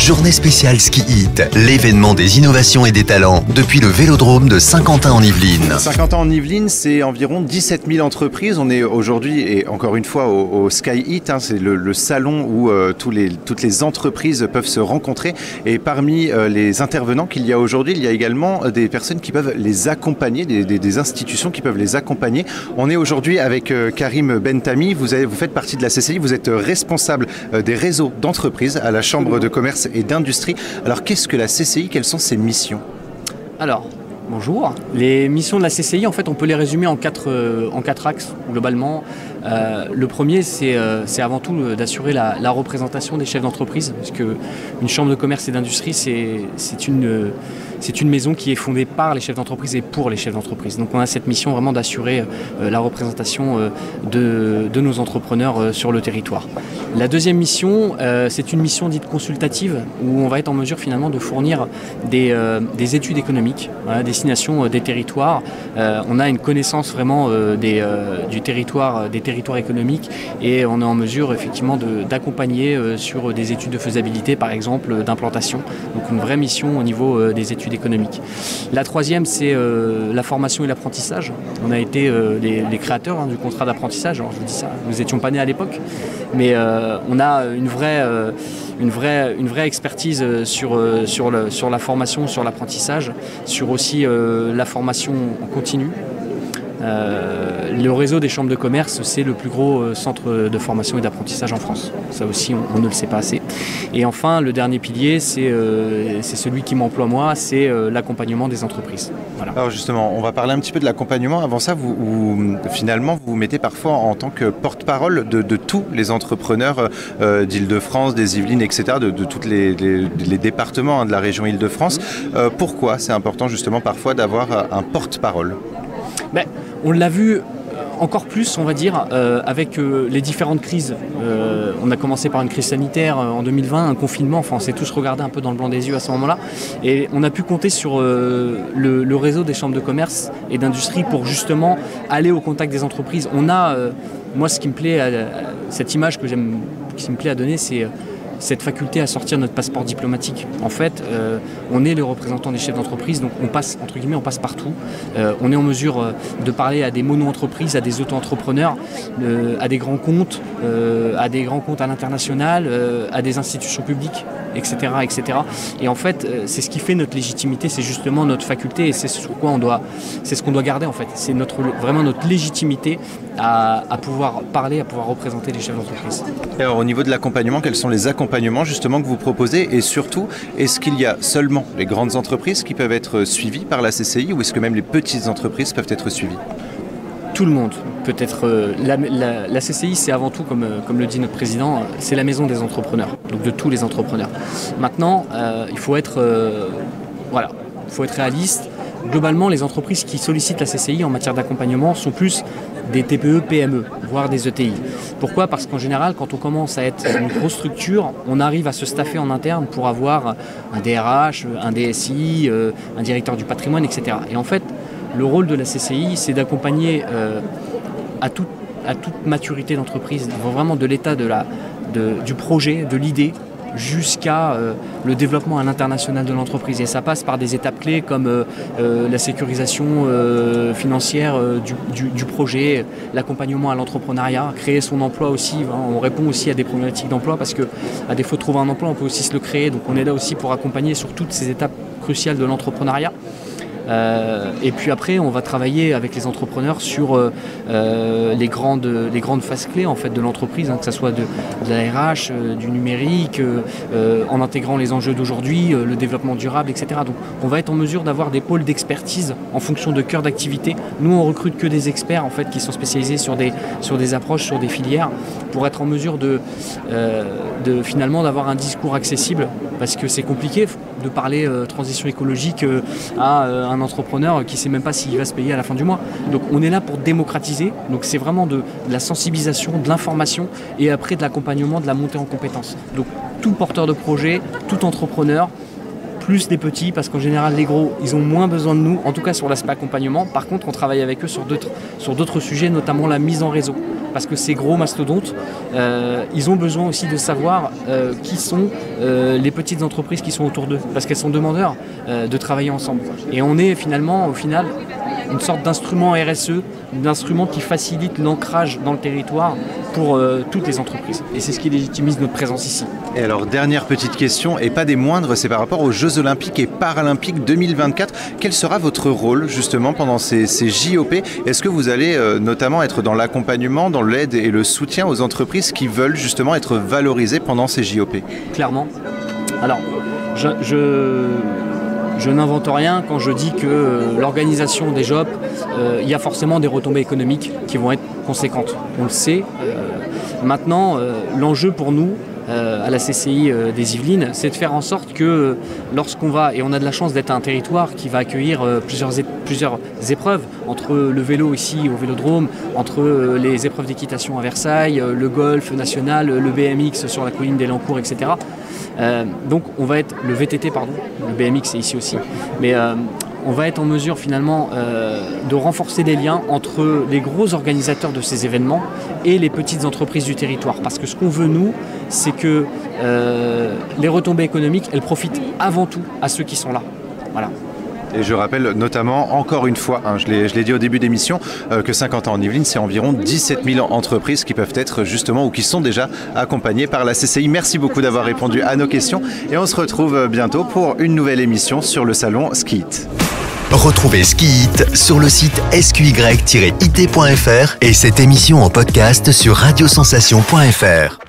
Journée spéciale Ski Hit, l'événement des innovations et des talents depuis le Vélodrome de Saint-Quentin en Yvelines. Saint-Quentin en Yvelines, c'est environ 17 000 entreprises. On est aujourd'hui, et encore une fois, au Ski Hit. C'est le salon où toutes les entreprises peuvent se rencontrer. Et parmi les intervenants qu'il y a aujourd'hui, il y a également des personnes qui peuvent les accompagner, des institutions qui peuvent les accompagner. On est aujourd'hui avec Karim Bentami. Vous faites partie de la CCI, vous êtes responsable des réseaux d'entreprises à la Chambre de commerce et d'industrie. Alors qu'est-ce que la CCI? Quelles sont ses missions? Alors, bonjour. Les missions de la CCI, en fait, on peut les résumer en quatre axes, globalement. Le premier, c'est avant tout d'assurer la représentation des chefs d'entreprise, parce qu'une chambre de commerce et d'industrie, c'est une maison qui est fondée par les chefs d'entreprise et pour les chefs d'entreprise. Donc on a cette mission vraiment d'assurer la représentation de nos entrepreneurs sur le territoire. La deuxième mission, c'est une mission dite consultative, où on va être en mesure finalement de fournir des études économiques à destination des territoires. On a une connaissance vraiment du territoire, des territoires économiques, et on est en mesure effectivement d'accompagner sur des études de faisabilité, par exemple, d'implantation. Donc une vraie mission au niveau des études économiques. La troisième, c'est la formation et l'apprentissage. On a été les créateurs du contrat d'apprentissage. Alors je vous dis ça, nous n'étions pas nés à l'époque, mais on a une vraie expertise sur la formation, sur l'apprentissage, sur aussi la formation en continu. Le réseau des chambres de commerce, c'est le plus gros centre de formation et d'apprentissage en France. Ça aussi, on ne le sait pas assez. Et enfin, le dernier pilier, c'est celui qui m'emploie moi, c'est l'accompagnement des entreprises. Voilà. Alors justement, on va parler un petit peu de l'accompagnement. Avant ça, finalement, vous vous mettez parfois en tant que porte-parole de tous les entrepreneurs d'Île-de-France, des Yvelines, etc., de tous les départements de la région Île-de-France. Pourquoi c'est important justement parfois d'avoir un porte-parole? On l'a vu encore plus, on va dire, avec les différentes crises. On a commencé par une crise sanitaire en 2020, un confinement, enfin on s'est tous regardés un peu dans le blanc des yeux à ce moment-là, et on a pu compter sur le réseau des chambres de commerce et d'industrie pour justement aller au contact des entreprises. On a, moi ce qui me plaît, cette image qui me plaît à donner, c'est cette faculté à sortir notre passeport diplomatique. En fait, on est les représentants des chefs d'entreprise, donc on passe, entre guillemets, on passe partout. On est en mesure de parler à des mono-entreprises, à des auto-entrepreneurs, à des grands comptes à l'international, à des institutions publiques, etc., etc. Et en fait, c'est ce qui fait notre légitimité, c'est justement notre faculté, et c'est ce qu'on doit garder en fait. C'est vraiment notre légitimité à pouvoir parler, à pouvoir représenter les chefs d'entreprise. Alors au niveau de l'accompagnement, quels sont les accompagnements justement que vous proposez, et surtout, est-ce qu'il y a seulement les grandes entreprises qui peuvent être suivies par la CCI, ou est-ce que même les petites entreprises peuvent être suivies? Tout le monde peut être. La CCI, c'est avant tout, comme le dit notre président, c'est la maison des entrepreneurs, donc de tous les entrepreneurs. Maintenant, il faut être réaliste. Globalement, les entreprises qui sollicitent la CCI en matière d'accompagnement sont plus des TPE, PME, voire des ETI. Pourquoi? Parce qu'en général, quand on commence à être une grosse structure, on arrive à se staffer en interne pour avoir un DRH, un DSI, un directeur du patrimoine, etc. Et en fait, le rôle de la CCI, c'est d'accompagner à toute maturité d'entreprise, vraiment de l'état du projet, de l'idée, jusqu'à le développement à l'international de l'entreprise. Et ça passe par des étapes clés comme la sécurisation financière du projet, l'accompagnement à l'entrepreneuriat, créer son emploi aussi. On répond aussi à des problématiques d'emploi, parce qu'à défaut de trouver un emploi, on peut aussi se le créer. Donc on est là aussi pour accompagner sur toutes ces étapes cruciales de l'entrepreneuriat. Et puis après, on va travailler avec les entrepreneurs sur les grandes phases clés en fait de l'entreprise, que ce soit de la RH, du numérique, en intégrant les enjeux d'aujourd'hui, le développement durable, etc. Donc on va être en mesure d'avoir des pôles d'expertise en fonction de cœur d'activité. Nous, on recrute que des experts en fait qui sont spécialisés sur des approches, sur des filières, pour être en mesure de finalement d'avoir un discours accessible, parce que c'est compliqué de parler transition écologique à un entrepreneur qui ne sait même pas s'il va se payer à la fin du mois. Donc on est là pour démocratiser, donc c'est vraiment de la sensibilisation, de l'information, et après de l'accompagnement, de la montée en compétences. Donc tout porteur de projet, tout entrepreneur plus des petits, parce qu'en général les gros ils ont moins besoin de nous, en tout cas sur l'aspect accompagnement. Par contre on travaille avec eux sur d'autres sujets, notamment la mise en réseau, parce que ces gros mastodontes ils ont besoin aussi de savoir qui sont les petites entreprises qui sont autour d'eux, parce qu'elles sont demandeurs de travailler ensemble. Et on est finalement au final une sorte d'instrument RSE, d'instrument qui facilite l'ancrage dans le territoire pour toutes les entreprises. Et c'est ce qui légitimise notre présence ici. Et alors, dernière petite question, et pas des moindres, c'est par rapport aux Jeux Olympiques et Paralympiques 2024. Quel sera votre rôle justement pendant ces JOP? Est-ce que vous allez notamment être dans l'accompagnement, dans l'aide et le soutien aux entreprises qui veulent justement être valorisées pendant ces JOP? Clairement. Alors, je n'invente rien quand je dis que l'organisation des JOP, il y a forcément des retombées économiques qui vont être conséquentes. On le sait. Maintenant, l'enjeu pour nous, à la CCI des Yvelines, c'est de faire en sorte que lorsqu'on va, et on a de la chance d'être un territoire qui va accueillir plusieurs épreuves, entre le vélo ici au Vélodrome, entre les épreuves d'équitation à Versailles, le golf national, le BMX sur la colline des Lancours, etc. Donc on va être, le VTT pardon, le BMX c'est ici aussi, mais on va être en mesure finalement de renforcer les liens entre les gros organisateurs de ces événements et les petites entreprises du territoire. Parce que ce qu'on veut nous, c'est que les retombées économiques, elles profitent avant tout à ceux qui sont là. Voilà. Et je rappelle notamment, encore une fois, je l'ai dit au début d'émission, que Saint-Quentin-en-Yvelines, c'est environ 17 000 entreprises qui peuvent être justement ou qui sont déjà accompagnées par la CCI. Merci beaucoup d'avoir répondu à nos questions et on se retrouve bientôt pour une nouvelle émission sur le salon Ski Hit. Retrouvez Ski Hit sur le site sqy-it.fr et cette émission en podcast sur radiosensation.fr.